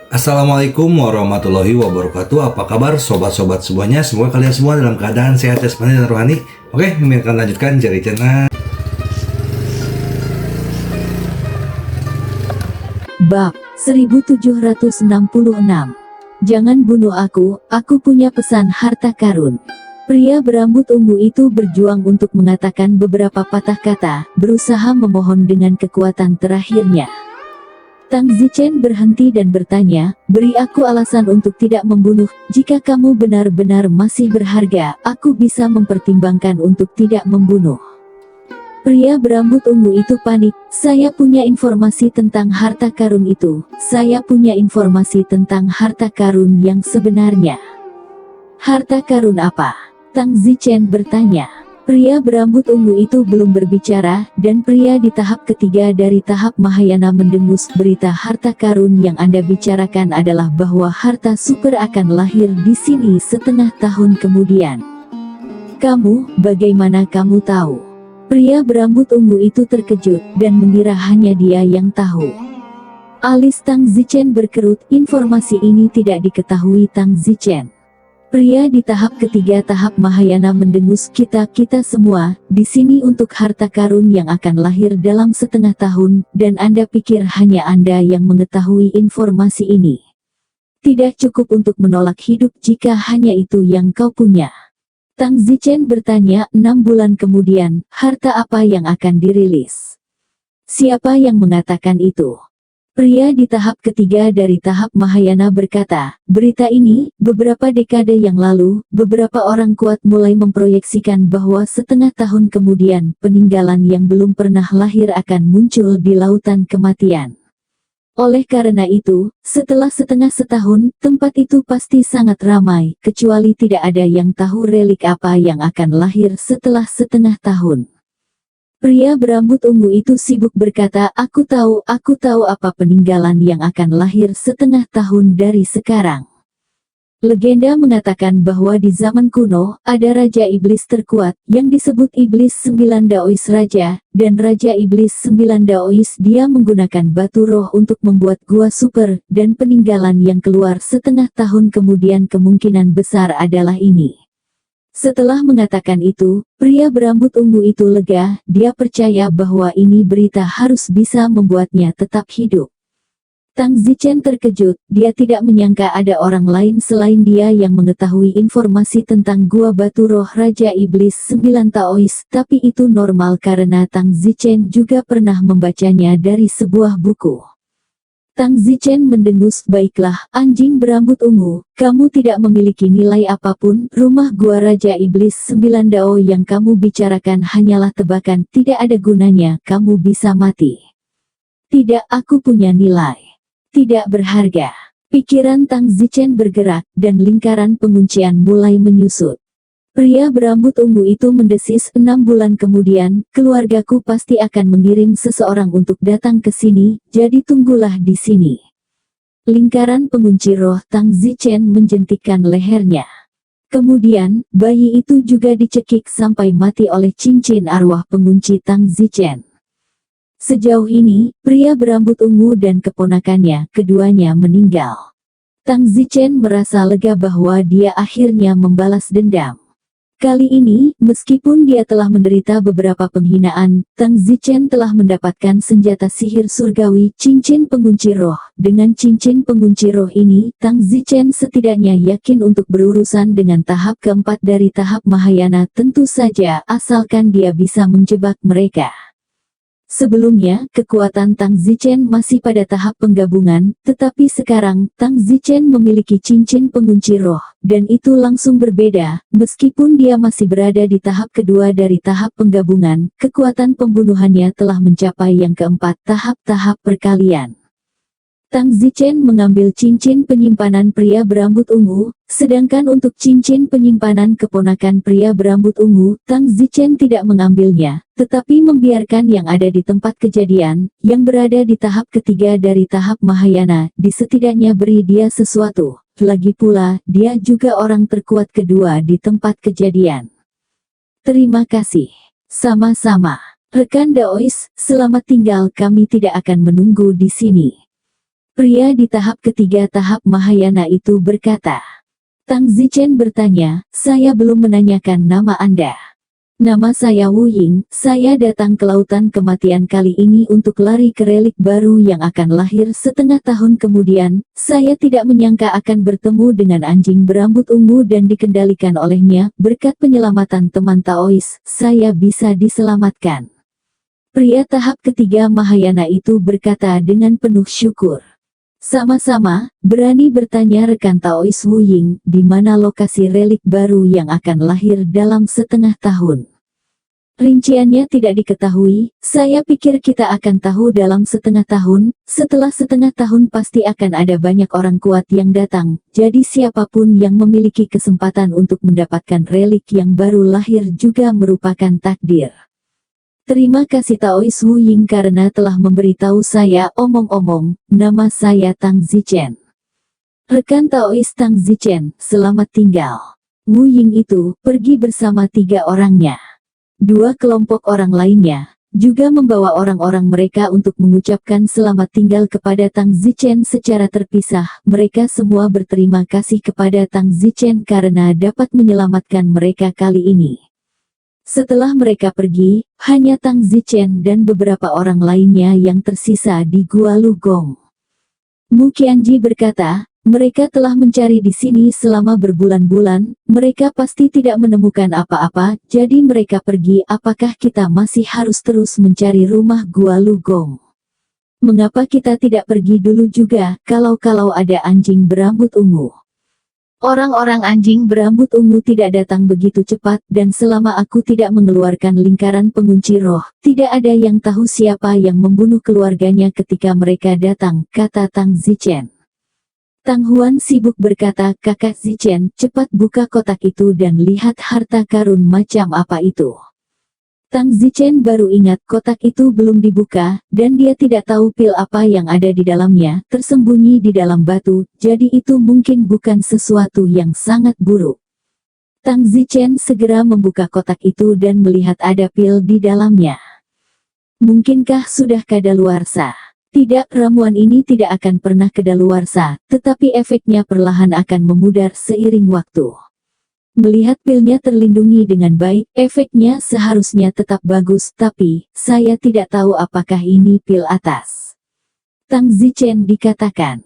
Assalamualaikum warahmatullahi wabarakatuh. Apa kabar sobat-sobat semuanya? Semoga kalian semua dalam keadaan sehat jasmani dan rohani. Oke, kami akan lanjutkan Jari Cena. Bab 1766. Jangan bunuh aku punya pesan harta karun. Pria berambut ungu itu berjuang untuk mengatakan beberapa patah kata, berusaha memohon dengan kekuatan terakhirnya. Tang Zichen berhenti dan bertanya, beri aku alasan untuk tidak membunuh, jika kamu benar-benar masih berharga, aku bisa mempertimbangkan untuk tidak membunuh. Pria berambut ungu itu panik, saya punya informasi tentang harta karun itu, saya punya informasi tentang harta karun yang sebenarnya. Harta karun apa? Tang Zichen bertanya. Pria berambut ungu itu belum berbicara, dan pria di tahap ketiga dari tahap Mahayana mendengus berita harta karun yang Anda bicarakan adalah bahwa harta super akan lahir di sini setengah tahun kemudian. Kamu, bagaimana kamu tahu? Pria berambut ungu itu terkejut, dan mengira hanya dia yang tahu. Alis Tang Zichen berkerut, informasi ini tidak diketahui Tang Zichen. Pria di tahap ketiga tahap Mahayana mendengus kita semua, di sini untuk harta karun yang akan lahir dalam setengah tahun, dan Anda pikir hanya Anda yang mengetahui informasi ini. Tidak cukup untuk menolak hidup jika hanya itu yang kau punya. Tang Zichen bertanya, 6 bulan kemudian, harta apa yang akan dirilis? Siapa yang mengatakan itu? Pria di tahap ketiga dari tahap Mahayana berkata, berita ini, beberapa dekade yang lalu, beberapa orang kuat mulai memproyeksikan bahwa setengah tahun kemudian, peninggalan yang belum pernah lahir akan muncul di lautan kematian. Oleh karena itu, setelah setengah setahun, tempat itu pasti sangat ramai, kecuali tidak ada yang tahu relik apa yang akan lahir setelah setengah tahun. Pria berambut ungu itu sibuk berkata, aku tahu apa peninggalan yang akan lahir setengah tahun dari sekarang. Legenda mengatakan bahwa di zaman kuno, ada Raja Iblis terkuat, yang disebut Iblis 9 Daois Raja, dan Raja Iblis 9 Daois dia menggunakan batu roh untuk membuat gua super, dan peninggalan yang keluar setengah tahun kemudian kemungkinan besar adalah ini. Setelah mengatakan itu, pria berambut ungu itu lega, dia percaya bahwa ini berita harus bisa membuatnya tetap hidup. Tang Zichen terkejut, dia tidak menyangka ada orang lain selain dia yang mengetahui informasi tentang gua batu roh Raja Iblis 9 Taois, tapi itu normal karena Tang Zichen juga pernah membacanya dari sebuah buku. Tang Zichen mendengus, baiklah, anjing berambut ungu, kamu tidak memiliki nilai apapun, rumah gua Raja Iblis 9 Dao yang kamu bicarakan hanyalah tebakan, tidak ada gunanya, kamu bisa mati. Tidak, aku punya nilai. Tidak berharga. Pikiran Tang Zichen bergerak, dan lingkaran penguncian mulai menyusut. Pria berambut ungu itu mendesis, 6 bulan kemudian, keluargaku pasti akan mengirim seseorang untuk datang ke sini, jadi tunggulah di sini. Lingkaran pengunci roh Tang Zichen menjentikkan lehernya. Kemudian, bayi itu juga dicekik sampai mati oleh cincin arwah pengunci Tang Zichen. Sejauh ini, pria berambut ungu dan keponakannya, keduanya meninggal. Tang Zichen merasa lega bahwa dia akhirnya membalas dendam. Kali ini, meskipun dia telah menderita beberapa penghinaan, Tang Zichen telah mendapatkan senjata sihir surgawi, cincin pengunci roh. Dengan cincin pengunci roh ini, Tang Zichen setidaknya yakin untuk berurusan dengan tahap keempat dari tahap Mahayana, tentu saja asalkan dia bisa menjebak mereka. Sebelumnya, kekuatan Tang Zichen masih pada tahap penggabungan, tetapi sekarang, Tang Zichen memiliki cincin pengunci roh, dan itu langsung berbeda, meskipun dia masih berada di tahap kedua dari tahap penggabungan, kekuatan pembunuhannya telah mencapai yang keempat tahap-tahap perkalian. Tang Zichen mengambil cincin penyimpanan pria berambut ungu, sedangkan untuk cincin penyimpanan keponakan pria berambut ungu, Tang Zichen tidak mengambilnya, tetapi membiarkan yang ada di tempat kejadian, yang berada di tahap ketiga dari tahap Mahayana, setidaknya beri dia sesuatu. Lagi pula, dia juga orang terkuat kedua di tempat kejadian. Terima kasih. Sama-sama. Rekan Daois, selamat tinggal, kami tidak akan menunggu di sini. Pria di tahap ketiga tahap Mahayana itu berkata. Tang Zichen bertanya, saya belum menanyakan nama Anda. Nama saya Wu Ying, saya datang ke lautan kematian kali ini untuk lari ke relik baru yang akan lahir setengah tahun kemudian. Saya tidak menyangka akan bertemu dengan anjing berambut ungu dan dikendalikan olehnya. Berkat penyelamatan teman Taois, saya bisa diselamatkan. Pria tahap ketiga Mahayana itu berkata dengan penuh syukur. Sama-sama, berani bertanya rekan Taois Wu Ying, di mana lokasi relik baru yang akan lahir dalam setengah tahun. Rinciannya tidak diketahui, saya pikir kita akan tahu dalam setengah tahun. Setelah setengah tahun pasti akan ada banyak orang kuat yang datang, jadi siapapun yang memiliki kesempatan untuk mendapatkan relik yang baru lahir juga merupakan takdir. Terima kasih Taois Wu Ying karena telah memberitahu saya. Omong-omong, nama saya Tang Zichen. Rekan Taois Tang Zichen, selamat tinggal. Wu Ying itu pergi bersama 3 orangnya. 2 kelompok orang lainnya juga membawa orang-orang mereka untuk mengucapkan selamat tinggal kepada Tang Zichen secara terpisah. Mereka semua berterima kasih kepada Tang Zichen karena dapat menyelamatkan mereka kali ini. Setelah mereka pergi, hanya Tang Zichen dan beberapa orang lainnya yang tersisa di Gua Lugong. Mu Qianji berkata, mereka telah mencari di sini selama berbulan-bulan, mereka pasti tidak menemukan apa-apa, jadi mereka pergi. Apakah kita masih harus terus mencari rumah Gua Lugong? Mengapa kita tidak pergi dulu juga, kalau ada anjing berambut ungu? Orang-orang anjing berambut ungu tidak datang begitu cepat, dan selama aku tidak mengeluarkan lingkaran pengunci roh, tidak ada yang tahu siapa yang membunuh keluarganya ketika mereka datang, kata Tang Zichen. Tang Huan sibuk berkata, kakak Zichen, cepat buka kotak itu dan lihat harta karun macam apa itu. Tang Zichen baru ingat kotak itu belum dibuka, dan dia tidak tahu pil apa yang ada di dalamnya, tersembunyi di dalam batu, jadi itu mungkin bukan sesuatu yang sangat buruk. Tang Zichen segera membuka kotak itu dan melihat ada pil di dalamnya. Mungkinkah sudah kadaluarsa? Tidak, ramuan ini tidak akan pernah kadaluarsa, tetapi efeknya perlahan akan memudar seiring waktu. Melihat pilnya terlindungi dengan baik, efeknya seharusnya tetap bagus, tapi saya tidak tahu apakah ini pil atas. Tang Zichen dikatakan.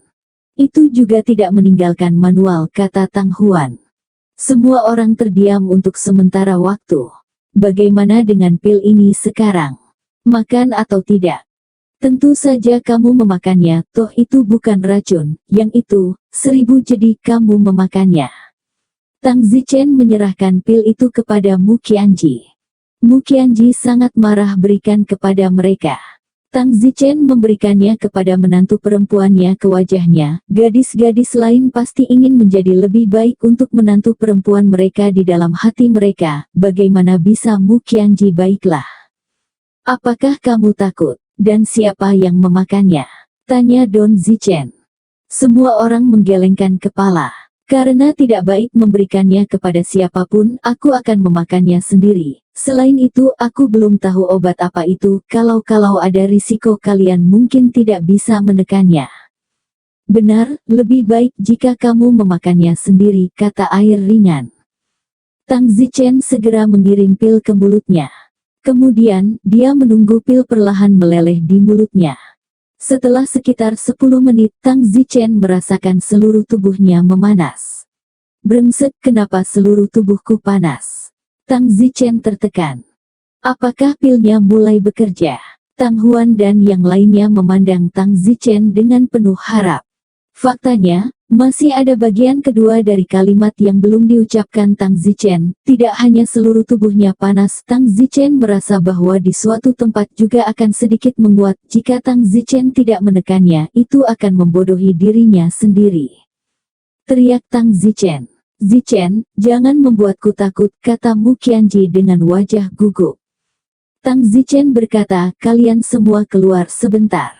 Itu juga tidak meninggalkan manual, kata Tang Huan. Semua orang terdiam untuk sementara waktu. Bagaimana dengan pil ini sekarang? Makan atau tidak? Tentu saja kamu memakannya, toh itu bukan racun, yang itu, 1000 jadi kamu memakannya. Tang Zichen menyerahkan pil itu kepada Mu Qianji. Mu Qianji sangat marah berikan kepada mereka. Tang Zichen memberikannya kepada menantu perempuannya ke wajahnya. Gadis-gadis lain pasti ingin menjadi lebih baik untuk menantu perempuan mereka di dalam hati mereka. Bagaimana bisa Mu Qianji baiklah? Apakah kamu takut? Dan siapa yang memakannya? Tanya Don Zichen. Semua orang menggelengkan kepala. Karena tidak baik memberikannya kepada siapapun, aku akan memakannya sendiri. Selain itu, aku belum tahu obat apa itu, kalau ada risiko kalian mungkin tidak bisa menekannya. Benar, lebih baik jika kamu memakannya sendiri, kata air ringan. Tang Zichen segera mengirim pil ke mulutnya. Kemudian, dia menunggu pil perlahan meleleh di mulutnya. Setelah sekitar 10 menit, Tang Zichen merasakan seluruh tubuhnya memanas. Brengsek, kenapa seluruh tubuhku panas? Tang Zichen tertekan. Apakah pilnya mulai bekerja? Tang Huan dan yang lainnya memandang Tang Zichen dengan penuh harap. Faktanya, masih ada bagian kedua dari kalimat yang belum diucapkan Tang Zichen. Tidak hanya seluruh tubuhnya panas, Tang Zichen merasa bahwa di suatu tempat juga akan sedikit menguat. Jika Tang Zichen tidak menekannya, itu akan membodohi dirinya sendiri. Teriak Tang Zichen. Zichen, jangan membuatku takut, kata Mu Qianji dengan wajah gugup. Tang Zichen berkata, kalian semua keluar sebentar.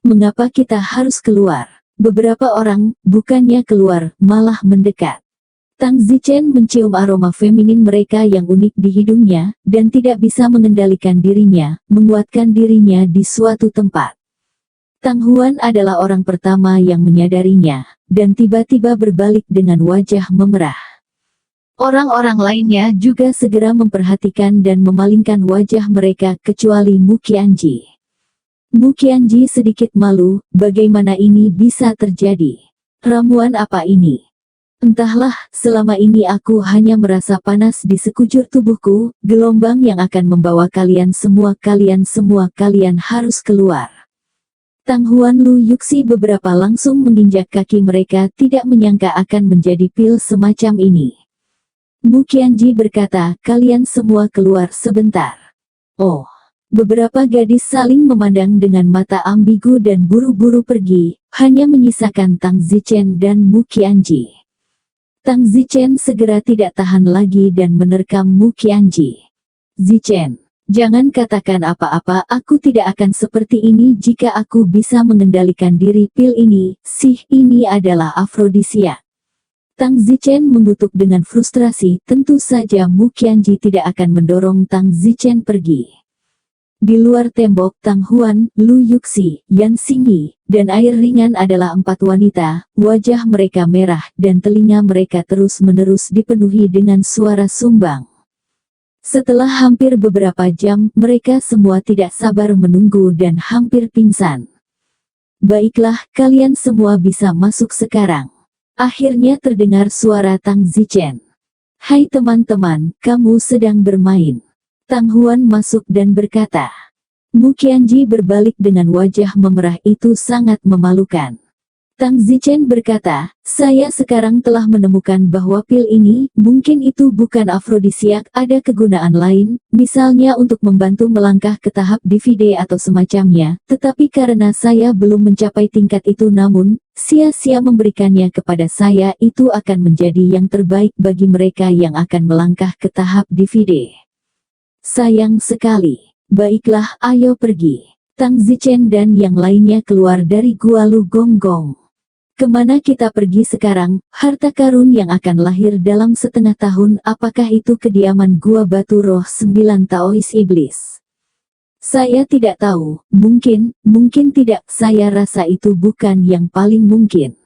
Mengapa kita harus keluar? Beberapa orang, bukannya keluar, malah mendekat. Tang Zichen mencium aroma feminin mereka yang unik di hidungnya, dan tidak bisa mengendalikan dirinya, menguatkan dirinya di suatu tempat. Tang Huan adalah orang pertama yang menyadarinya, dan tiba-tiba berbalik dengan wajah memerah. Orang-orang lainnya juga segera memperhatikan dan memalingkan wajah mereka kecuali Mu Qianji. Mu Qianji sedikit malu, bagaimana ini bisa terjadi? Ramuan apa ini? Entahlah, selama ini aku hanya merasa panas di sekujur tubuhku, gelombang yang akan membawa kalian semua kalian harus keluar. Tang Huan Lu Yuxi beberapa langsung menginjak kaki mereka tidak menyangka akan menjadi pil semacam ini. Mu Qianji berkata, kalian semua keluar sebentar. Oh. Beberapa gadis saling memandang dengan mata ambigu dan buru-buru pergi, hanya menyisakan Tang Zichen dan Mu Qianji. Tang Zichen segera tidak tahan lagi dan menerkam Mu Qianji. Zichen, jangan katakan apa-apa, aku tidak akan seperti ini jika aku bisa mengendalikan diri. Pil ini, ini adalah afrodisia. Tang Zichen mengutuk dengan frustrasi, tentu saja Mu Qianji tidak akan mendorong Tang Zichen pergi. Di luar tembok Tang Huan, Lu Yuxi, Yan Xingyi, dan air ringan adalah 4 wanita, wajah mereka merah dan telinga mereka terus-menerus dipenuhi dengan suara sumbang. Setelah hampir beberapa jam, mereka semua tidak sabar menunggu dan hampir pingsan. Baiklah, kalian semua bisa masuk sekarang. Akhirnya terdengar suara Tang Zichen. Hai teman-teman, kamu sedang bermain. Tang Huan masuk dan berkata. Mu Qianji berbalik dengan wajah memerah, itu sangat memalukan. Tang Zichen berkata, saya sekarang telah menemukan bahwa pil ini, mungkin itu bukan afrodisiak, ada kegunaan lain, misalnya untuk membantu melangkah ke tahap DVD atau semacamnya, tetapi karena saya belum mencapai tingkat itu namun, sia-sia memberikannya kepada saya, itu akan menjadi yang terbaik bagi mereka yang akan melangkah ke tahap DVD. Sayang sekali. Baiklah, ayo pergi. Tang Zichen dan yang lainnya keluar dari Gua Lu Gonggong. Kemana kita pergi sekarang? Harta karun yang akan lahir dalam setengah tahun, apakah itu kediaman Gua Batu Roh 9 Taois Iblis? Saya tidak tahu, mungkin tidak, saya rasa itu bukan yang paling mungkin.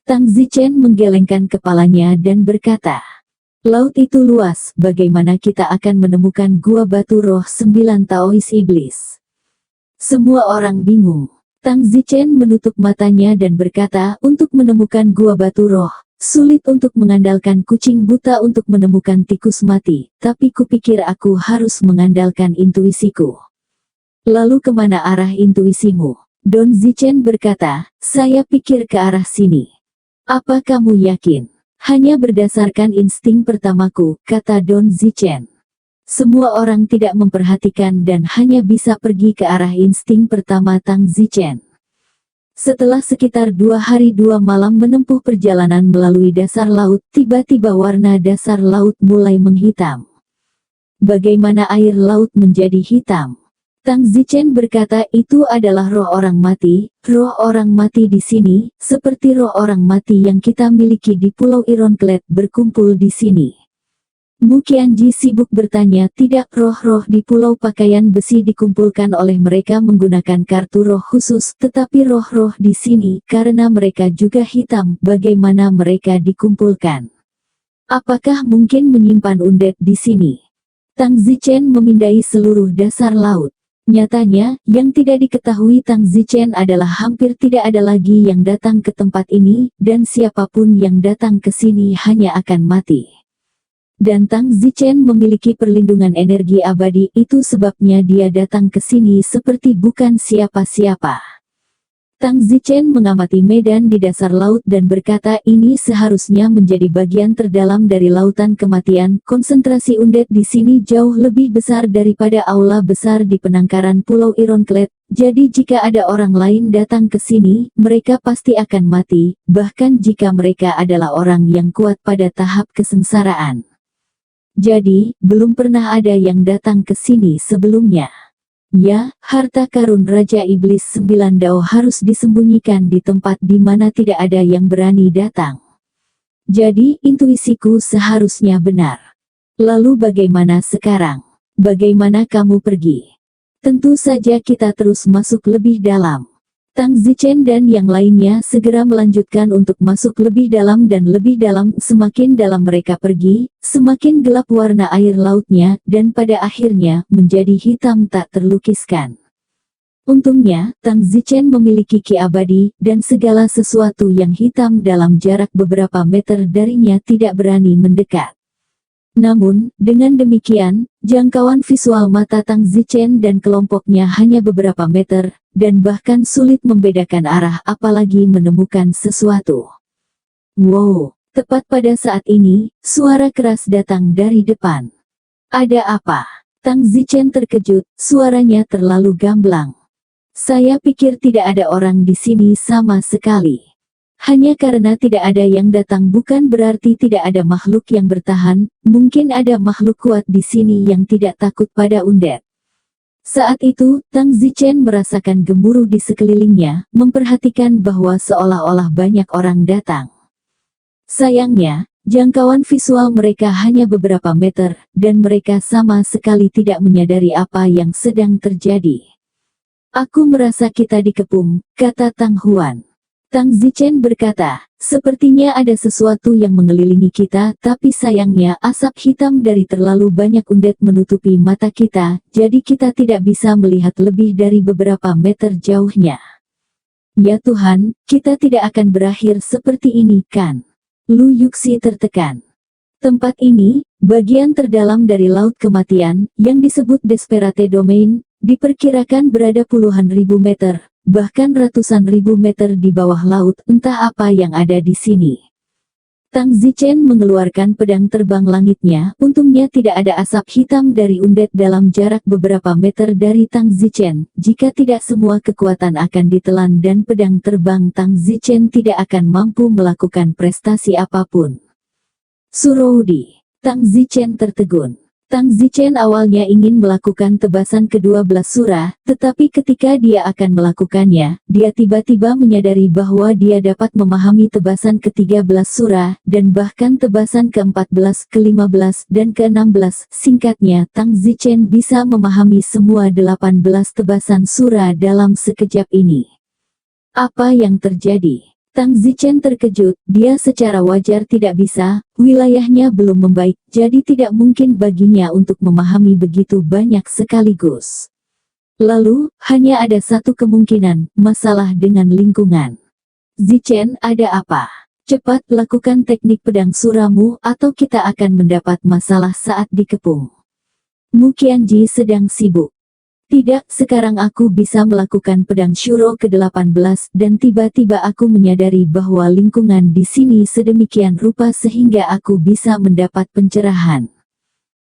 Tang Zichen menggelengkan kepalanya dan berkata, laut itu luas, bagaimana kita akan menemukan Gua Batu Roh 9 Taois Iblis? Semua orang bingung. Tang Zichen menutup matanya dan berkata, untuk menemukan Gua Batu Roh, sulit untuk mengandalkan kucing buta untuk menemukan tikus mati, tapi kupikir aku harus mengandalkan intuisiku. Lalu kemana arah intuisimu? Don Zichen berkata, saya pikir ke arah sini. Apa kamu yakin? Hanya berdasarkan insting pertamaku, kata Don Zichen. Semua orang tidak memperhatikan dan hanya bisa pergi ke arah insting pertama Tang Zichen. Setelah sekitar 2 hari 2 malam menempuh perjalanan melalui dasar laut, tiba-tiba warna dasar laut mulai menghitam. Bagaimana air laut menjadi hitam? Tang Zichen berkata, itu adalah roh orang mati di sini, seperti roh orang mati yang kita miliki di Pulau Ironclad berkumpul di sini. Mu Qianji sibuk bertanya, tidak, roh-roh di pulau pakaian besi dikumpulkan oleh mereka menggunakan kartu roh khusus, tetapi roh-roh di sini, karena mereka juga hitam, bagaimana mereka dikumpulkan? Apakah mungkin menyimpan undead di sini? Tang Zichen memindai seluruh dasar laut. Nyatanya, yang tidak diketahui Tang Zichen adalah hampir tidak ada lagi yang datang ke tempat ini, dan siapapun yang datang ke sini hanya akan mati. Dan Tang Zichen memiliki perlindungan energi abadi, itu sebabnya dia datang ke sini seperti bukan siapa-siapa. Tang Zichen mengamati medan di dasar laut dan berkata, ini seharusnya menjadi bagian terdalam dari lautan kematian. Konsentrasi undead di sini jauh lebih besar daripada aula besar di penangkaran Pulau Ironclad. Jadi jika ada orang lain datang ke sini, mereka pasti akan mati, bahkan jika mereka adalah orang yang kuat pada tahap kesengsaraan. Jadi, belum pernah ada yang datang ke sini sebelumnya. Ya, harta karun Raja Iblis 9 Dao harus disembunyikan di tempat di mana tidak ada yang berani datang. Jadi, intuisiku seharusnya benar. Lalu bagaimana sekarang? Bagaimana kamu pergi? Tentu saja kita terus masuk lebih dalam. Tang Zichen dan yang lainnya segera melanjutkan untuk masuk lebih dalam dan lebih dalam. Semakin dalam mereka pergi, semakin gelap warna air lautnya, dan pada akhirnya menjadi hitam tak terlukiskan. Untungnya, Tang Zichen memiliki ki abadi, dan segala sesuatu yang hitam dalam jarak beberapa meter darinya tidak berani mendekat. Namun, dengan demikian, jangkauan visual mata Tang Zichen dan kelompoknya hanya beberapa meter, dan bahkan sulit membedakan arah apalagi menemukan sesuatu. Wow, tepat pada saat ini, suara keras datang dari depan. Ada apa? Tang Zichen terkejut, suaranya terlalu gamblang. Saya pikir tidak ada orang di sini sama sekali. Hanya karena tidak ada yang datang bukan berarti tidak ada makhluk yang bertahan, mungkin ada makhluk kuat di sini yang tidak takut pada undead. Saat itu, Tang Zichen merasakan gemuruh di sekelilingnya, memperhatikan bahwa seolah-olah banyak orang datang. Sayangnya, jangkauan visual mereka hanya beberapa meter, dan mereka sama sekali tidak menyadari apa yang sedang terjadi. Aku merasa kita dikepung, kata Tang Huan. Tang Zichen berkata, sepertinya ada sesuatu yang mengelilingi kita, tapi sayangnya asap hitam dari terlalu banyak undead menutupi mata kita, jadi kita tidak bisa melihat lebih dari beberapa meter jauhnya. Ya Tuhan, kita tidak akan berakhir seperti ini kan? Lu Yuxi tertekan. Tempat ini, bagian terdalam dari Laut Kematian, yang disebut Desperate Domain, diperkirakan berada puluhan ribu meter, bahkan ratusan ribu meter di bawah laut, entah apa yang ada di sini. Tang Zichen mengeluarkan pedang terbang langitnya, untungnya tidak ada asap hitam dari undead dalam jarak beberapa meter dari Tang Zichen, jika tidak semua kekuatan akan ditelan dan pedang terbang Tang Zichen tidak akan mampu melakukan prestasi apapun. Suroudi, Tang Zichen tertegun. Tang Zichen awalnya ingin melakukan tebasan ke-12 surah, tetapi ketika dia akan melakukannya, dia tiba-tiba menyadari bahwa dia dapat memahami tebasan ke-13 surah, dan bahkan tebasan ke-14, ke-15, dan ke-16. Singkatnya, Tang Zichen bisa memahami semua 18 tebasan surah dalam sekejap ini. Apa yang terjadi? Tang Zichen terkejut, dia secara wajar tidak bisa, wilayahnya belum membaik, jadi tidak mungkin baginya untuk memahami begitu banyak sekaligus. Lalu, hanya ada satu kemungkinan, masalah dengan lingkungan. Zichen, ada apa? Cepat lakukan teknik pedang suramu, atau kita akan mendapat masalah saat dikepung. Mu Qianji sedang sibuk. Tidak, sekarang aku bisa melakukan pedang Shuro ke-18 dan tiba-tiba aku menyadari bahwa lingkungan di sini sedemikian rupa sehingga aku bisa mendapat pencerahan.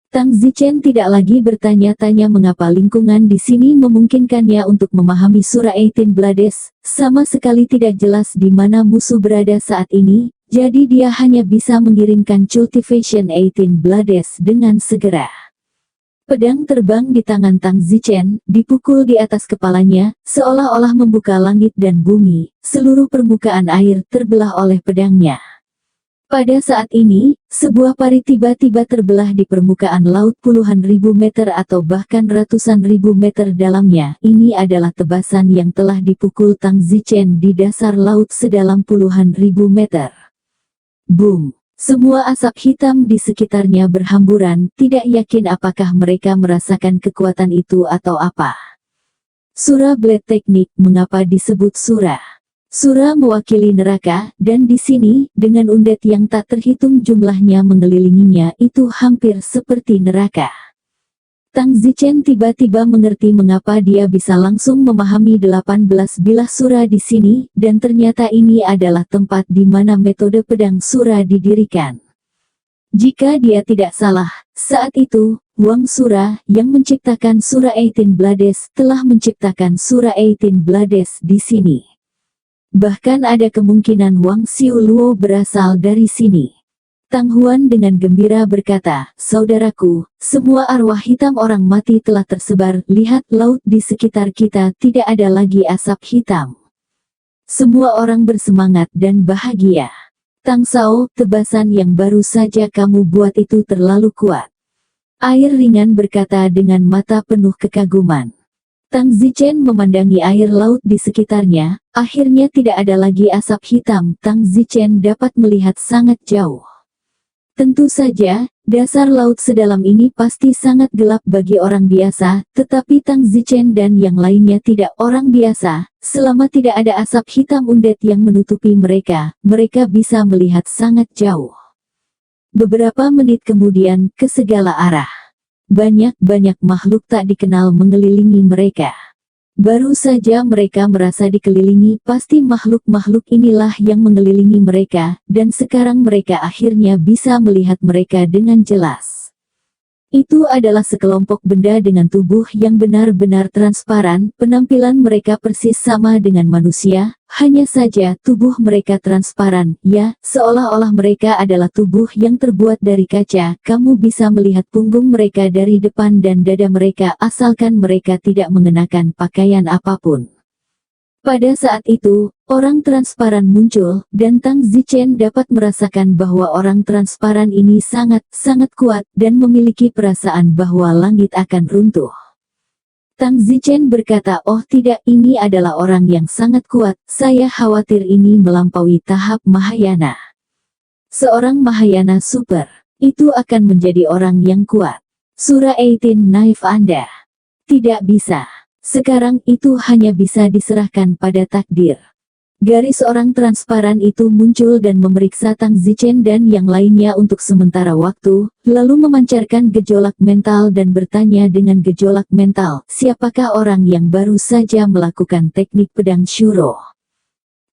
Tang Zichen tidak lagi bertanya-tanya mengapa lingkungan di sini memungkinkannya untuk memahami surah 18 Blades, sama sekali tidak jelas di mana musuh berada saat ini, jadi dia hanya bisa mengirimkan cultivation 18 Blades dengan segera. Pedang terbang di tangan Tang Zichen, dipukul di atas kepalanya, seolah-olah membuka langit dan bumi, seluruh permukaan air terbelah oleh pedangnya. Pada saat ini, sebuah pari tiba-tiba terbelah di permukaan laut puluhan ribu meter atau bahkan ratusan ribu meter dalamnya. Ini adalah tebasan yang telah dipukul Tang Zichen di dasar laut sedalam puluhan ribu meter. Boom! Semua asap hitam di sekitarnya berhamburan, tidak yakin apakah mereka merasakan kekuatan itu atau apa. Surah Blade Teknik, mengapa disebut surah? Surah mewakili neraka, dan di sini, dengan undead yang tak terhitung jumlahnya mengelilinginya, itu hampir seperti neraka. Tang Zichen tiba-tiba mengerti mengapa dia bisa langsung memahami 18 bilah surah di sini, dan ternyata ini adalah tempat di mana metode pedang surah didirikan. Jika dia tidak salah, saat itu, Wang Surah, yang menciptakan surah 18 Blades, telah menciptakan surah 18 Blades di sini. Bahkan ada kemungkinan Wang Xiuluo berasal dari sini. Tang Huan dengan gembira berkata, saudaraku, semua arwah hitam orang mati telah tersebar, lihat laut di sekitar kita tidak ada lagi asap hitam. Semua orang bersemangat dan bahagia. Tang Sao, tebasan yang baru saja kamu buat itu terlalu kuat. Air ringan berkata dengan mata penuh kekaguman. Tang Zichen memandangi air laut di sekitarnya, akhirnya tidak ada lagi asap hitam. Tang Zichen dapat melihat sangat jauh. Tentu saja, dasar laut sedalam ini pasti sangat gelap bagi orang biasa, tetapi Tang Zichen dan yang lainnya tidak orang biasa. Selama tidak ada asap hitam undet yang menutupi mereka, mereka bisa melihat sangat jauh. Beberapa menit kemudian, ke segala arah. Banyak makhluk tak dikenal mengelilingi mereka. Baru saja mereka merasa dikelilingi, pasti makhluk-makhluk inilah yang mengelilingi mereka, dan sekarang mereka akhirnya bisa melihat mereka dengan jelas. Itu adalah sekelompok benda dengan tubuh yang benar-benar transparan, penampilan mereka persis sama dengan manusia, hanya saja tubuh mereka transparan, ya, seolah-olah mereka adalah tubuh yang terbuat dari kaca. Kamu bisa melihat punggung mereka dari depan dan dada mereka asalkan mereka tidak mengenakan pakaian apapun. Pada saat itu, orang transparan muncul, dan Tang Zichen dapat merasakan bahwa orang transparan ini sangat kuat, dan memiliki perasaan bahwa langit akan runtuh. Tang Zichen berkata, "Oh tidak, ini adalah orang yang sangat kuat, saya khawatir ini melampaui tahap Mahayana. Seorang Mahayana super, itu akan menjadi orang yang kuat. Surah 18 naif Anda. Tidak bisa. Sekarang itu hanya bisa diserahkan pada takdir." Garis orang transparan itu muncul dan memeriksa Tang Zichen dan yang lainnya untuk sementara waktu, lalu memancarkan gejolak mental dan bertanya dengan gejolak mental, "Siapakah orang yang baru saja melakukan teknik pedang Shuro?"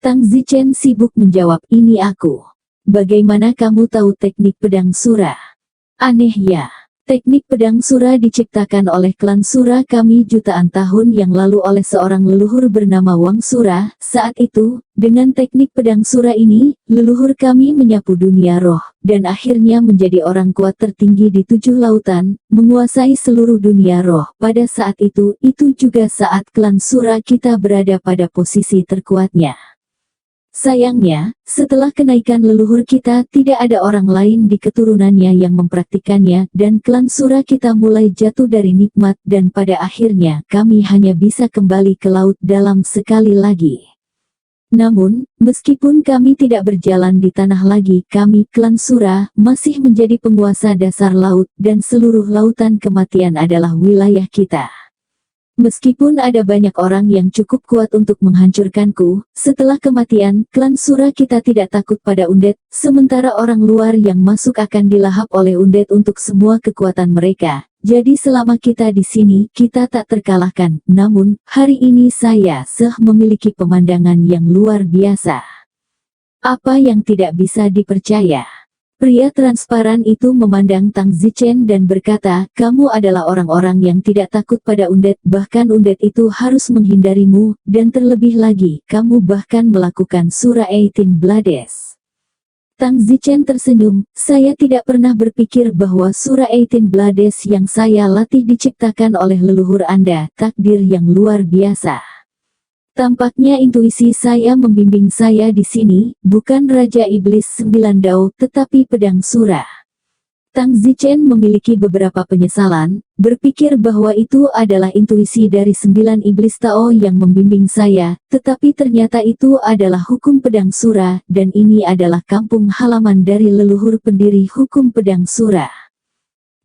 Tang Zichen sibuk menjawab, "Ini aku." "Bagaimana kamu tahu teknik pedang Sura?" "Aneh ya. Teknik pedang Sura diciptakan oleh klan Sura kami jutaan tahun yang lalu oleh seorang leluhur bernama Wang Sura. Saat itu, dengan teknik pedang Sura ini, leluhur kami menyapu dunia roh, dan akhirnya menjadi orang kuat tertinggi di 7 lautan, menguasai seluruh dunia roh. Pada saat itu juga saat klan Sura kita berada pada posisi terkuatnya. Sayangnya, setelah kenaikan leluhur kita tidak ada orang lain di keturunannya yang mempraktikannya dan klan Sura kita mulai jatuh dari nikmat dan pada akhirnya kami hanya bisa kembali ke laut dalam sekali lagi. Namun, meskipun kami tidak berjalan di tanah lagi, kami klan Sura masih menjadi penguasa dasar laut dan seluruh lautan kematian adalah wilayah kita. Meskipun ada banyak orang yang cukup kuat untuk menghancurkanku, setelah kematian, klan Sura kita tidak takut pada undet, sementara orang luar yang masuk akan dilahap oleh undet untuk semua kekuatan mereka. Jadi selama kita di sini, kita tak terkalahkan. Namun, hari ini saya memiliki pemandangan yang luar biasa. Apa yang tidak bisa dipercaya? Pria transparan itu memandang Tang Zichen dan berkata, "Kamu adalah orang-orang yang tidak takut pada undet, bahkan undet itu harus menghindarimu, dan terlebih lagi, kamu bahkan melakukan Surah 18 Blades." Tang Zichen tersenyum, "Saya tidak pernah berpikir bahwa Surah 18 Blades yang saya latih diciptakan oleh leluhur Anda, takdir yang luar biasa. Tampaknya intuisi saya membimbing saya di sini, bukan Raja Iblis 9 Dao, tetapi pedang Sura." Tang Zichen memiliki beberapa penyesalan, berpikir bahwa itu adalah intuisi dari 9 Iblis Tao yang membimbing saya, tetapi ternyata itu adalah hukum pedang Sura, dan ini adalah kampung halaman dari leluhur pendiri hukum pedang Sura.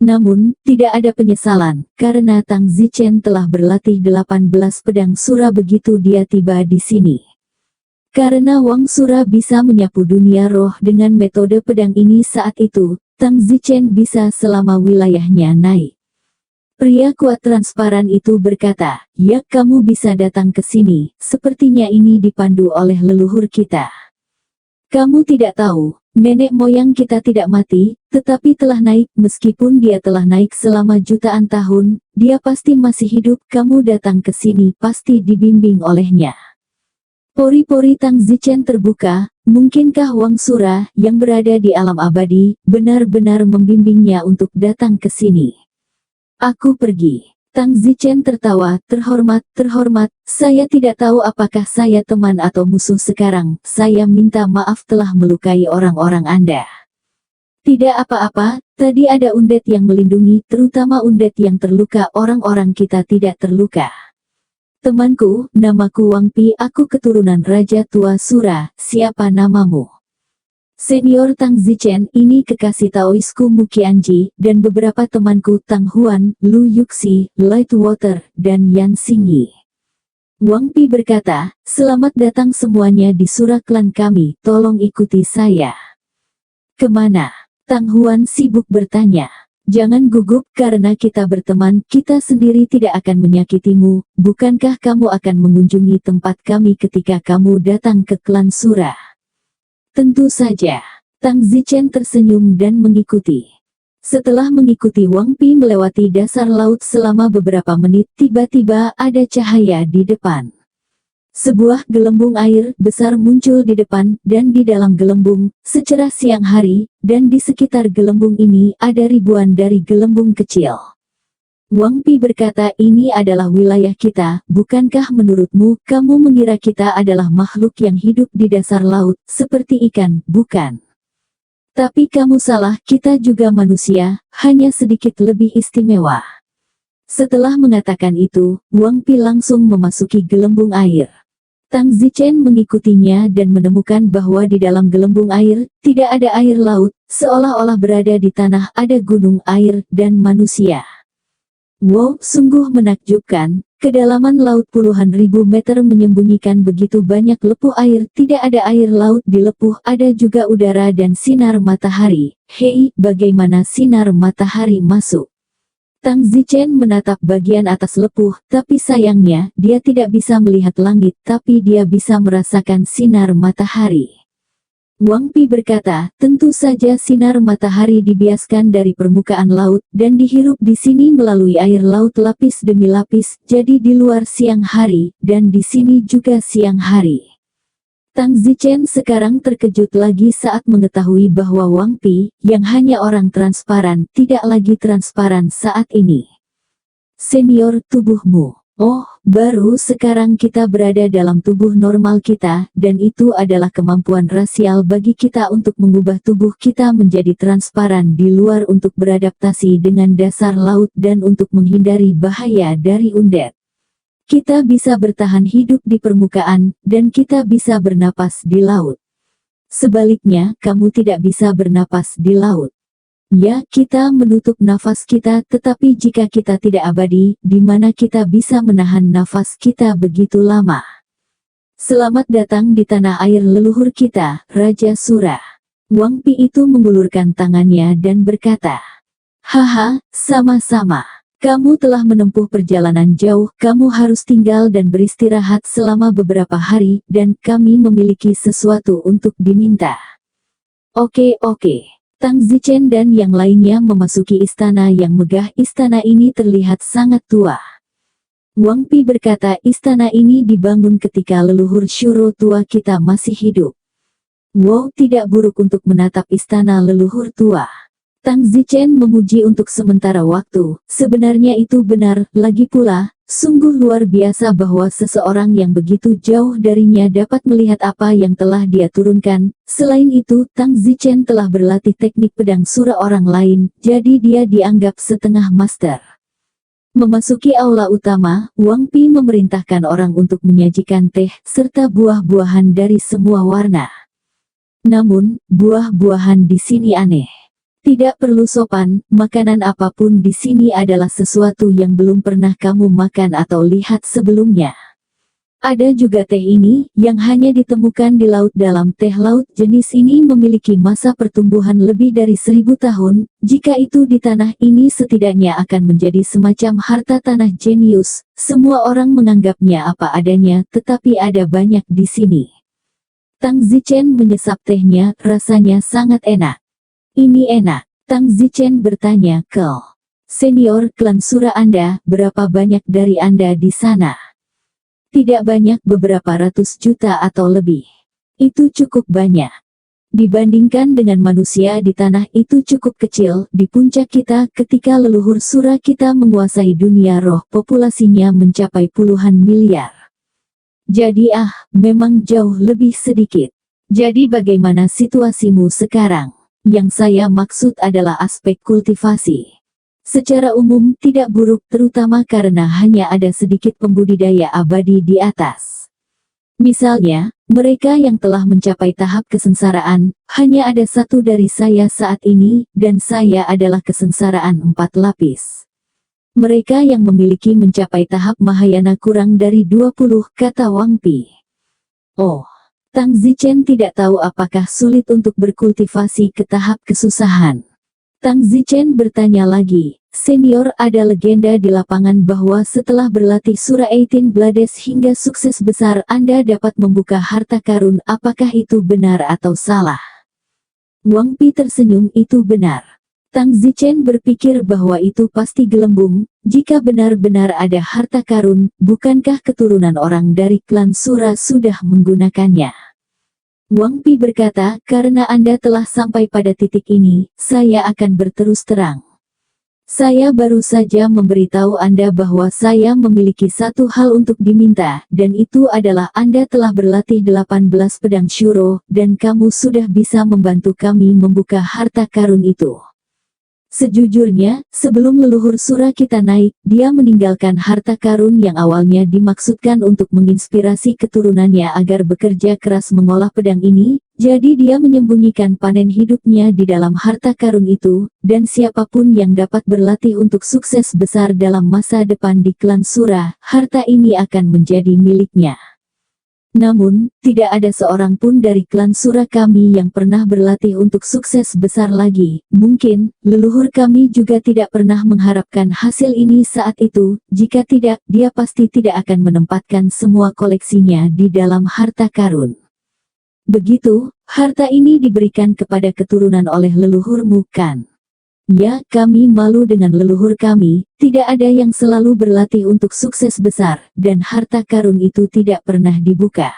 Namun, tidak ada penyesalan, karena Tang Zichen telah berlatih 18 pedang Sura begitu dia tiba di sini. Karena Wang Sura bisa menyapu dunia roh dengan metode pedang ini saat itu, Tang Zichen bisa selama wilayahnya naik. Pria kuat transparan itu berkata, "Ya, kamu bisa datang ke sini, sepertinya ini dipandu oleh leluhur kita. Kamu tidak tahu, nenek moyang kita tidak mati, tetapi telah naik. Meskipun dia telah naik selama jutaan tahun, dia pasti masih hidup. Kamu datang ke sini pasti dibimbing olehnya." Pori-pori Tang Zichen terbuka, mungkinkah Wang Sura yang berada di alam abadi, benar-benar membimbingnya untuk datang ke sini? "Aku pergi." Tang Zichen tertawa, terhormat, saya tidak tahu apakah saya teman atau musuh sekarang, saya minta maaf telah melukai orang-orang Anda." "Tidak apa-apa, tadi ada undet yang melindungi, terutama undet yang terluka, orang-orang kita tidak terluka." Temanku, namaku Wang Pi, aku keturunan Raja Tua Sura, siapa namamu? Senior Tang Zichen, ini kekasih Taoisku Muqianji, dan beberapa temanku Tang Huan, Lu Yuxi, Lightwater, dan Yan Xingyi. Wang Pi berkata, selamat datang semuanya di Sura klan kami, tolong ikuti saya. Kemana? Tang Huan sibuk bertanya. Jangan gugup karena kita berteman, kita sendiri tidak akan menyakitimu, bukankah kamu akan mengunjungi tempat kami ketika kamu datang ke klan Sura? Tentu saja. Tang Zichen tersenyum dan mengikuti. Setelah mengikuti Wang Pi melewati dasar laut selama beberapa menit, tiba-tiba ada cahaya di depan. Sebuah gelembung air besar muncul di depan, dan di dalam gelembung, secerah siang hari, dan di sekitar gelembung ini ada ribuan dari gelembung kecil. Wang Pi berkata, ini adalah wilayah kita, bukankah menurutmu, kamu mengira kita adalah makhluk yang hidup di dasar laut, seperti ikan, bukan? Tapi kamu salah, kita juga manusia, hanya sedikit lebih istimewa. Setelah mengatakan itu, Wang Pi langsung memasuki gelembung air. Tang Zichen mengikutinya dan menemukan bahwa di dalam gelembung air, tidak ada air laut, seolah-olah berada di tanah ada gunung air dan manusia. Wow, sungguh menakjubkan, kedalaman laut puluhan ribu meter menyembunyikan begitu banyak lepuh air, tidak ada air laut di lepuh, ada juga udara dan sinar matahari. Hei, bagaimana sinar matahari masuk? Tang Zichen menatap bagian atas lepuh, tapi sayangnya, dia tidak bisa melihat langit, tapi dia bisa merasakan sinar matahari. Wang Pi berkata, tentu saja sinar matahari dibiaskan dari permukaan laut, dan dihirup di sini melalui air laut lapis demi lapis, jadi di luar siang hari, dan di sini juga siang hari. Tang Zichen sekarang terkejut lagi saat mengetahui bahwa Wang Pi, yang hanya orang transparan, tidak lagi transparan saat ini. Senior, tubuhmu. Oh, baru sekarang kita berada dalam tubuh normal kita, dan itu adalah kemampuan rasial bagi kita untuk mengubah tubuh kita menjadi transparan di luar untuk beradaptasi dengan dasar laut dan untuk menghindari bahaya dari undet. Kita bisa bertahan hidup di permukaan, dan kita bisa bernapas di laut. Sebaliknya, kamu tidak bisa bernapas di laut. Ya, kita menutup nafas kita, tetapi jika kita tidak abadi, di mana kita bisa menahan nafas kita begitu lama? Selamat datang di tanah air leluhur kita, Raja Sura. Wang Pi itu mengulurkan tangannya dan berkata, haha, sama-sama. Kamu telah menempuh perjalanan jauh, kamu harus tinggal dan beristirahat selama beberapa hari, dan kami memiliki sesuatu untuk diminta. Oke. Tang Zichen dan yang lainnya memasuki istana yang megah. Istana ini terlihat sangat tua. Wang Pi berkata, istana ini dibangun ketika leluhur Shuro tua kita masih hidup. Wow, tidak buruk untuk menatap istana leluhur tua. Tang Zichen memuji untuk sementara waktu, sebenarnya itu benar, lagi pula, sungguh luar biasa bahwa seseorang yang begitu jauh darinya dapat melihat apa yang telah dia turunkan. Selain itu, Tang Zichen telah berlatih teknik pedang sura orang lain, jadi dia dianggap setengah master. Memasuki aula utama, Wang Pi memerintahkan orang untuk menyajikan teh, serta buah-buahan dari semua warna. Namun, buah-buahan di sini aneh. Tidak perlu sopan, makanan apapun di sini adalah sesuatu yang belum pernah kamu makan atau lihat sebelumnya. Ada juga teh ini, yang hanya ditemukan di laut dalam. Teh laut jenis ini memiliki masa pertumbuhan lebih dari 1000 tahun, jika itu di tanah ini setidaknya akan menjadi semacam harta tanah jenius. Semua orang menganggapnya apa adanya, tetapi ada banyak di sini. Tang Zichen menyesap tehnya, rasanya sangat enak. Ini enak. Tang Zichen bertanya ke senior klan Sura Anda, berapa banyak dari Anda di sana? Tidak banyak, beberapa ratus juta atau lebih. Itu cukup banyak. Dibandingkan dengan manusia di tanah itu cukup kecil. Di puncak kita, ketika leluhur Sura kita menguasai dunia roh, populasinya mencapai puluhan miliar. Jadi memang jauh lebih sedikit. Jadi bagaimana situasimu sekarang? Yang saya maksud adalah aspek kultivasi. Secara umum tidak buruk, terutama karena hanya ada sedikit pembudidaya abadi di atas. Misalnya, mereka yang telah mencapai tahap kesengsaraan, hanya ada satu dari saya saat ini, dan saya adalah kesengsaraan 4 lapis. Mereka yang memiliki mencapai tahap Mahayana kurang dari 20, kata Wang Pi. Oh, Tang Zichen tidak tahu apakah sulit untuk berkultivasi ke tahap kesusahan. Tang Zichen bertanya lagi, senior, ada legenda di lapangan bahwa setelah berlatih Surah 18 Blades hingga sukses besar Anda dapat membuka harta karun, apakah itu benar atau salah? Wang Pi tersenyum, itu benar. Tang Zichen berpikir bahwa itu pasti gelembung, jika benar-benar ada harta karun, bukankah keturunan orang dari klan Surah sudah menggunakannya? Wang Pi berkata, karena Anda telah sampai pada titik ini, saya akan berterus terang. Saya baru saja memberitahu Anda bahwa saya memiliki satu hal untuk diminta, dan itu adalah Anda telah berlatih 18 pedang Shuro, dan kamu sudah bisa membantu kami membuka harta karun itu. Sejujurnya, sebelum leluhur Surah kita naik, dia meninggalkan harta karun yang awalnya dimaksudkan untuk menginspirasi keturunannya agar bekerja keras mengolah pedang ini, jadi dia menyembunyikan panen hidupnya di dalam harta karun itu, dan siapapun yang dapat berlatih untuk sukses besar dalam masa depan di klan Surah, harta ini akan menjadi miliknya. Namun, tidak ada seorang pun dari klan Surah kami yang pernah berlatih untuk sukses besar lagi. Mungkin, leluhur kami juga tidak pernah mengharapkan hasil ini saat itu. Jika tidak, dia pasti tidak akan menempatkan semua koleksinya di dalam harta karun. Begitu, harta ini diberikan kepada keturunan oleh leluhurmu, kan? Ya, kami malu dengan leluhur kami, tidak ada yang selalu berlatih untuk sukses besar, dan harta karun itu tidak pernah dibuka.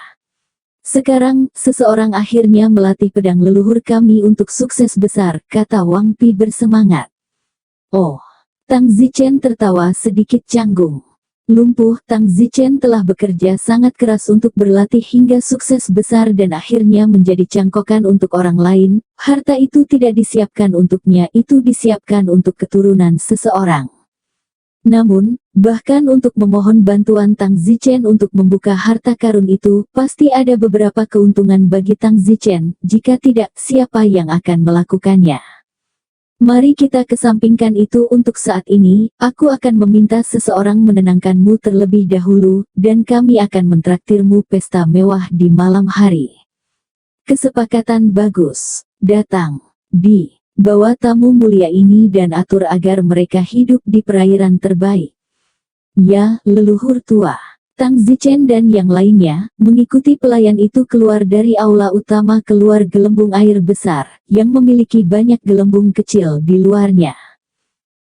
Sekarang, seseorang akhirnya melatih pedang leluhur kami untuk sukses besar, kata Wang Pi bersemangat. Oh, Tang Zichen tertawa sedikit canggung. Lumpuh, Tang Zichen telah bekerja sangat keras untuk berlatih hingga sukses besar dan akhirnya menjadi cangkokan untuk orang lain. Harta itu tidak disiapkan untuknya, itu disiapkan untuk keturunan seseorang. Namun, bahkan untuk memohon bantuan Tang Zichen untuk membuka harta karun itu, pasti ada beberapa keuntungan bagi Tang Zichen. Jika tidak, siapa yang akan melakukannya? Mari kita kesampingkan itu untuk saat ini. Aku akan meminta seseorang menenangkanmu terlebih dahulu, dan kami akan mentraktirmu pesta mewah di malam hari. Kesepakatan bagus. Datang. Bawa tamu mulia ini dan atur agar mereka hidup di perairan terbaik. Ya, leluhur tua. Tang Zichen dan yang lainnya, mengikuti pelayan itu keluar dari aula utama keluar gelembung air besar, yang memiliki banyak gelembung kecil di luarnya.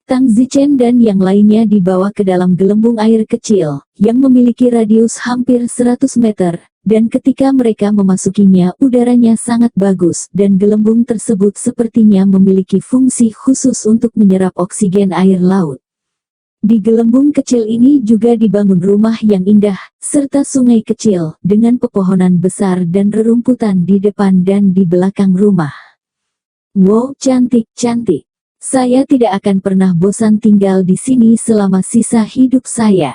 Tang Zichen dan yang lainnya dibawa ke dalam gelembung air kecil, yang memiliki radius hampir 100 meter, dan ketika mereka memasukinya udaranya sangat bagus, dan gelembung tersebut sepertinya memiliki fungsi khusus untuk menyerap oksigen air laut. Di gelembung kecil ini juga dibangun rumah yang indah, serta sungai kecil, dengan pepohonan besar dan rerumputan di depan dan di belakang rumah. Wow, cantik-cantik. Saya tidak akan pernah bosan tinggal di sini selama sisa hidup saya.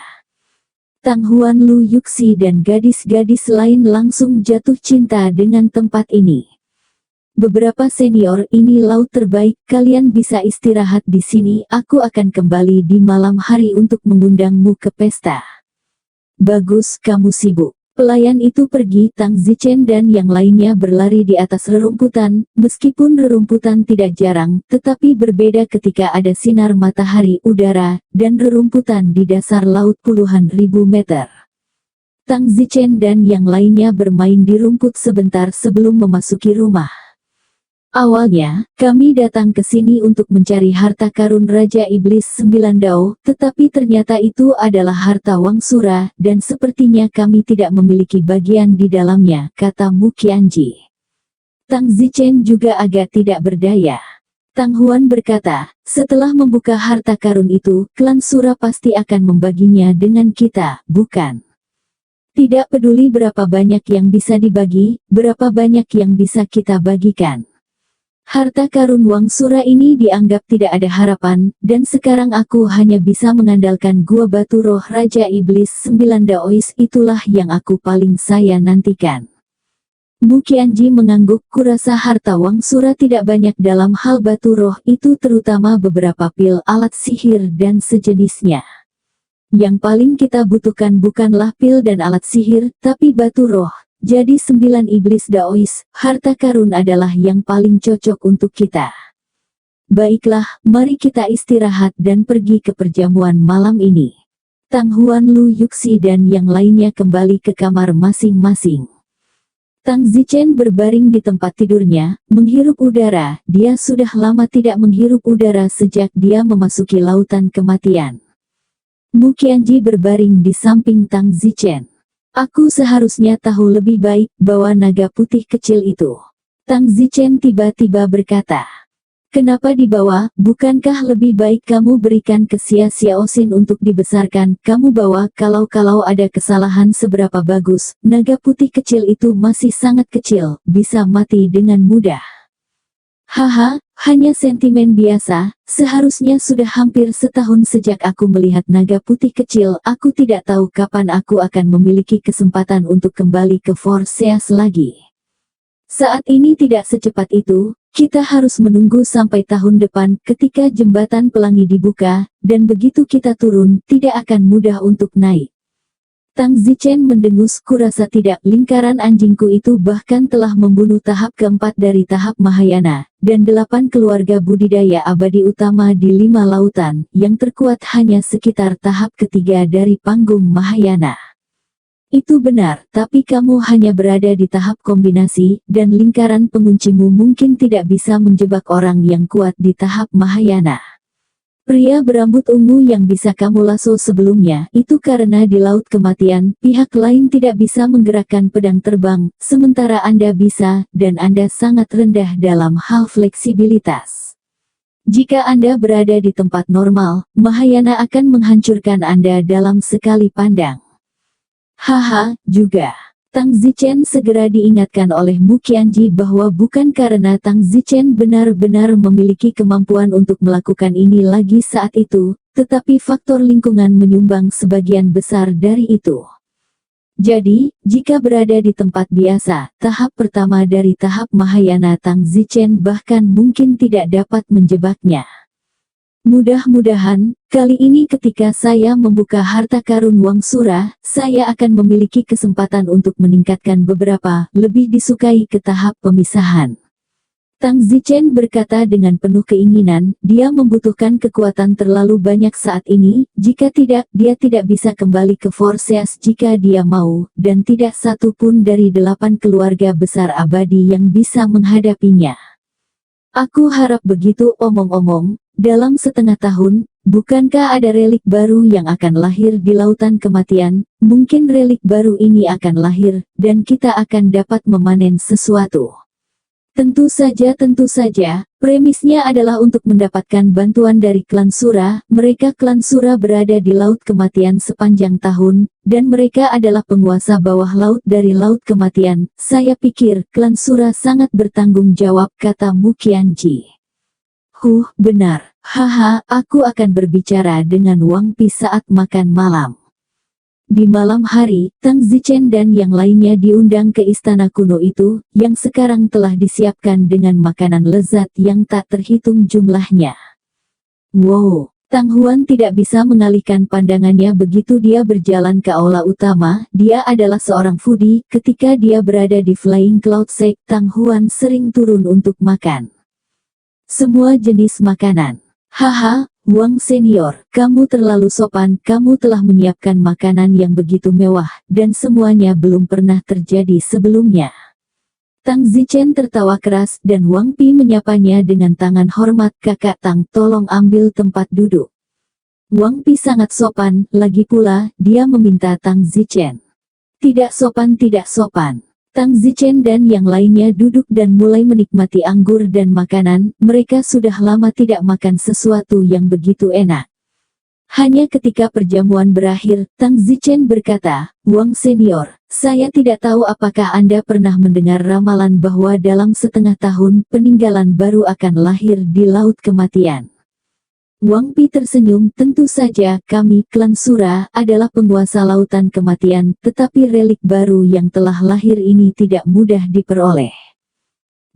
Tang Huan Lu Yuxi dan gadis-gadis lain langsung jatuh cinta dengan tempat ini. Beberapa senior, ini laut terbaik, kalian bisa istirahat di sini, aku akan kembali di malam hari untuk mengundangmu ke pesta. Bagus, kamu sibuk. Pelayan itu pergi, Tang Zichen dan yang lainnya berlari di atas rerumputan, meskipun rerumputan tidak jarang, tetapi berbeda ketika ada sinar matahari, udara, dan rerumputan di dasar laut puluhan ribu meter. Tang Zichen dan yang lainnya bermain di rumput sebentar sebelum memasuki rumah. Awalnya, kami datang ke sini untuk mencari harta karun Raja Iblis 9 Dao, tetapi ternyata itu adalah harta Wang Sura, dan sepertinya kami tidak memiliki bagian di dalamnya, kata Mu Qianji. Tang Zichen juga agak tidak berdaya. Tang Huan berkata, setelah membuka harta karun itu, klan Sura pasti akan membaginya dengan kita, bukan? Tidak peduli berapa banyak yang bisa dibagi, berapa banyak yang bisa kita bagikan. Harta karun Wang Sura ini dianggap tidak ada harapan, dan sekarang aku hanya bisa mengandalkan gua batu roh Raja Iblis 9 Daois, itulah yang aku paling saya nantikan. Mu Qianji mengangguk, kurasa harta Wang Sura tidak banyak dalam hal batu roh itu, terutama beberapa pil alat sihir dan sejenisnya. Yang paling kita butuhkan bukanlah pil dan alat sihir, tapi batu roh. Jadi 9 iblis Daois, harta karun adalah yang paling cocok untuk kita. Baiklah, mari kita istirahat dan pergi ke perjamuan malam ini. Tang Huan, Lu Yuxi dan yang lainnya kembali ke kamar masing-masing. Tang Zichen berbaring di tempat tidurnya, menghirup udara. Dia sudah lama tidak menghirup udara sejak dia memasuki lautan kematian. Mu Qianji berbaring di samping Tang Zichen. Aku seharusnya tahu lebih baik bahwa naga putih kecil itu. Tang Zichen tiba-tiba berkata. Kenapa dibawa? Bukankah lebih baik kamu berikan ke Xia Xiaoxin untuk dibesarkan? Kamu bawa, kalau ada kesalahan seberapa bagus, naga putih kecil itu masih sangat kecil, bisa mati dengan mudah. Haha, hanya sentimen biasa. Seharusnya sudah hampir setahun sejak aku melihat naga putih kecil. Aku tidak tahu kapan aku akan memiliki kesempatan untuk kembali ke Forseas lagi. Saat ini tidak secepat itu. Kita harus menunggu sampai tahun depan ketika jembatan pelangi dibuka, dan begitu kita turun, tidak akan mudah untuk naik. Tang Zichen mendengus, kurasa tidak, lingkaran anjingku itu bahkan telah membunuh tahap keempat dari tahap Mahayana, dan 8 keluarga budidaya abadi utama di 5 lautan, yang terkuat hanya sekitar tahap ketiga dari panggung Mahayana. Itu benar, tapi kamu hanya berada di tahap kombinasi, dan lingkaran penguncimu mungkin tidak bisa menjebak orang yang kuat di tahap Mahayana. Pria berambut ungu yang bisa kamu lasso sebelumnya, itu karena di laut kematian, pihak lain tidak bisa menggerakkan pedang terbang, sementara Anda bisa, dan Anda sangat rendah dalam hal fleksibilitas. Jika Anda berada di tempat normal, Mahayana akan menghancurkan Anda dalam sekali pandang. Haha, juga. Tang Zichen segera diingatkan oleh Mu Qianji bahwa bukan karena Tang Zichen benar-benar memiliki kemampuan untuk melakukan ini lagi saat itu, tetapi faktor lingkungan menyumbang sebagian besar dari itu. Jadi, jika berada di tempat biasa, tahap pertama dari tahap Mahayana Tang Zichen bahkan mungkin tidak dapat menjebaknya. Mudah-mudahan, kali ini ketika saya membuka harta karun Wang Sura, saya akan memiliki kesempatan untuk meningkatkan beberapa, lebih disukai ke tahap pemisahan. Tang Zichen berkata dengan penuh keinginan, dia membutuhkan kekuatan terlalu banyak saat ini, jika tidak, dia tidak bisa kembali ke Forseas jika dia mau, dan tidak satu pun dari 8 keluarga besar abadi yang bisa menghadapinya. Aku harap begitu. Omong-omong, dalam setengah tahun, bukankah ada relik baru yang akan lahir di lautan kematian? Mungkin relik baru ini akan lahir, dan kita akan dapat memanen sesuatu. Tentu saja, premisnya adalah untuk mendapatkan bantuan dari klan Sura. Mereka klan Sura berada di laut kematian sepanjang tahun, dan mereka adalah penguasa bawah laut dari laut kematian. Saya pikir klan Sura sangat bertanggung jawab, kata Mu Qianji. Benar. Haha, aku akan berbicara dengan Wang Pi saat makan malam. Di malam hari, Tang Zichen dan yang lainnya diundang ke istana kuno itu, yang sekarang telah disiapkan dengan makanan lezat yang tak terhitung jumlahnya. Wow, Tang Huan tidak bisa mengalihkan pandangannya begitu dia berjalan ke aula utama. Dia adalah seorang foodie, ketika dia berada di Flying Cloud Sect, Tang Huan sering turun untuk makan semua jenis makanan. Haha, Wang Senior, kamu terlalu sopan, kamu telah menyiapkan makanan yang begitu mewah, dan semuanya belum pernah terjadi sebelumnya. Tang Zichen tertawa keras, dan Wang Pi menyapanya dengan tangan hormat. Kakak Tang, tolong ambil tempat duduk. Wang Pi sangat sopan, lagi pula, dia meminta Tang Zichen. Tidak sopan, tidak sopan. Tang Zichen dan yang lainnya duduk dan mulai menikmati anggur dan makanan. Mereka sudah lama tidak makan sesuatu yang begitu enak. Hanya ketika perjamuan berakhir, Tang Zichen berkata, "Wang Senior, saya tidak tahu apakah Anda pernah mendengar ramalan bahwa dalam setengah tahun peninggalan baru akan lahir di Laut Kematian." Wang Pi tersenyum, "Tentu saja, kami, klan Sura, adalah penguasa Lautan Kematian, tetapi relik baru yang telah lahir ini tidak mudah diperoleh."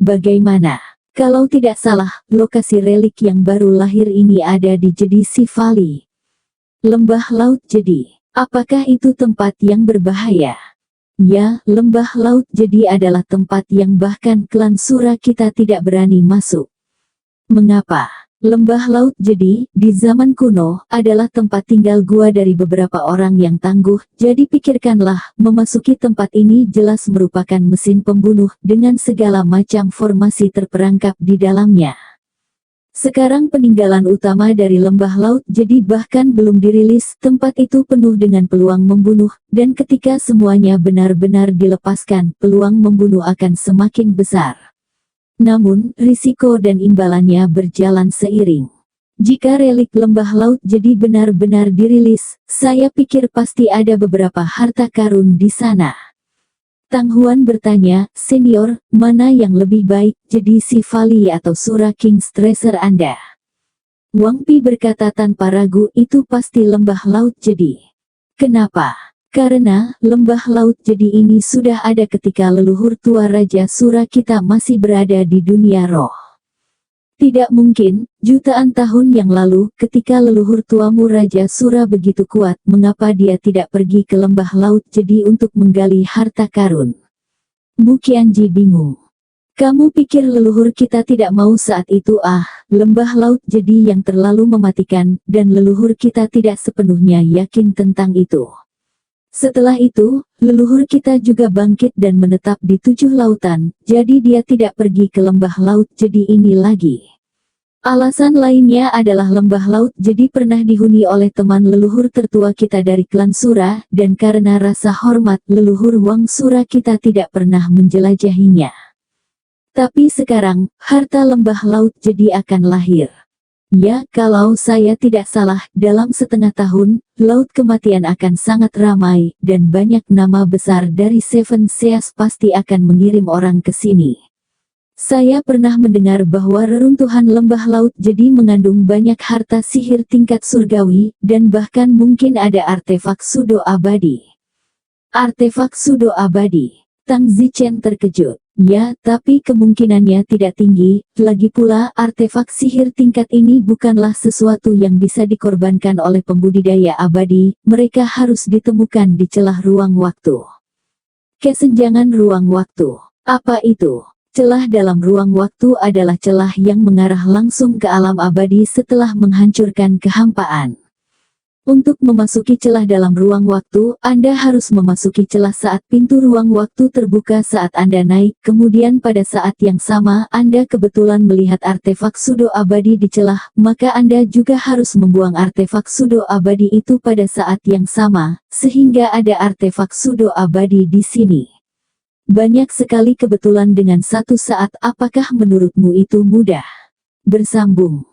"Bagaimana?" "Kalau tidak salah, lokasi relik yang baru lahir ini ada di Jedi Sea Valley. Lembah Laut Jedi. Apakah itu tempat yang berbahaya?" "Ya, Lembah Laut Jedi adalah tempat yang bahkan klan Sura kita tidak berani masuk." "Mengapa?" "Lembah Laut Jedi, di zaman kuno, adalah tempat tinggal gua dari beberapa orang yang tangguh, jadi pikirkanlah, memasuki tempat ini jelas merupakan mesin pembunuh, dengan segala macam formasi terperangkap di dalamnya. Sekarang peninggalan utama dari Lembah Laut Jedi bahkan belum dirilis, tempat itu penuh dengan peluang membunuh, dan ketika semuanya benar-benar dilepaskan, peluang membunuh akan semakin besar. Namun, risiko dan imbalannya berjalan seiring. Jika relik Lembah Laut Jedi benar-benar dirilis, saya pikir pasti ada beberapa harta karun di sana." Tang Huan bertanya, "Senior, mana yang lebih baik, Jedi Sea Valley atau Sura King's Treasure Anda?" Wang Pi berkata tanpa ragu, "Itu pasti Lembah Laut Jedi." "Kenapa?" "Karena, Lembah Laut Jedi ini sudah ada ketika leluhur tua Raja Sura kita masih berada di dunia roh." "Tidak mungkin, jutaan tahun yang lalu, ketika leluhur tuamu Raja Sura begitu kuat, mengapa dia tidak pergi ke Lembah Laut Jedi untuk menggali harta karun?" Mu Qianji bingung. "Kamu pikir leluhur kita tidak mau saat itu? Lembah Laut Jedi yang terlalu mematikan, dan leluhur kita tidak sepenuhnya yakin tentang itu. Setelah itu, leluhur kita juga bangkit dan menetap di 7 lautan, jadi dia tidak pergi ke Lembah Laut Jedi ini lagi. Alasan lainnya adalah Lembah Laut Jedi pernah dihuni oleh teman leluhur tertua kita dari klan Sura, dan karena rasa hormat leluhur Wang Sura kita tidak pernah menjelajahinya. Tapi sekarang, harta Lembah Laut Jedi akan lahir. Ya, kalau saya tidak salah, dalam setengah tahun, Laut Kematian akan sangat ramai, dan banyak nama besar dari Seven Seas pasti akan mengirim orang ke sini. Saya pernah mendengar bahwa reruntuhan Lembah Laut Jedi mengandung banyak harta sihir tingkat surgawi, dan bahkan mungkin ada artefak sudo abadi." "Artefak sudo abadi?" Tang Zichen terkejut. "Ya, tapi kemungkinannya tidak tinggi, lagi pula artefak sihir tingkat ini bukanlah sesuatu yang bisa dikorbankan oleh pembudidaya abadi, mereka harus ditemukan di celah ruang waktu." "Kesenjangan ruang waktu? Apa itu?" "Celah dalam ruang waktu adalah celah yang mengarah langsung ke alam abadi setelah menghancurkan kehampaan. Untuk memasuki celah dalam ruang waktu, Anda harus memasuki celah saat pintu ruang waktu terbuka saat Anda naik, kemudian pada saat yang sama Anda kebetulan melihat artefak sudo abadi di celah, maka Anda juga harus membuang artefak sudo abadi itu pada saat yang sama, sehingga ada artefak sudo abadi di sini. Banyak sekali kebetulan dengan satu saat. Apakah menurutmu itu mudah?" "Bersambung."